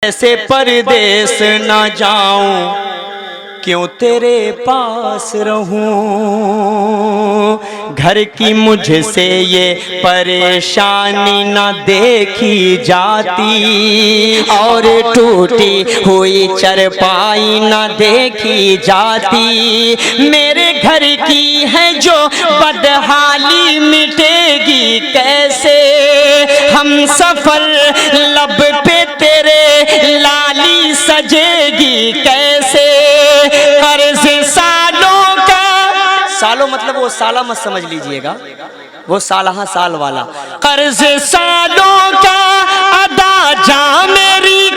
ऐसे परदेस न जाऊं, क्यों तेरे पास रहूं। घर की मुझसे ये परेशानी न देखी जाती, और टूटी हुई चरपाई न देखी जाती। मेरे घर की है जो बदहाली मिटेगी कैसे। हम सफर लब पे तेरे लाली सजेगी कैसे। कर्ज सालों का, सालों मतलब वो साला मत समझ लीजिएगा, वो सालहा साल वाला। कर्ज सालों का अदा जा मेरी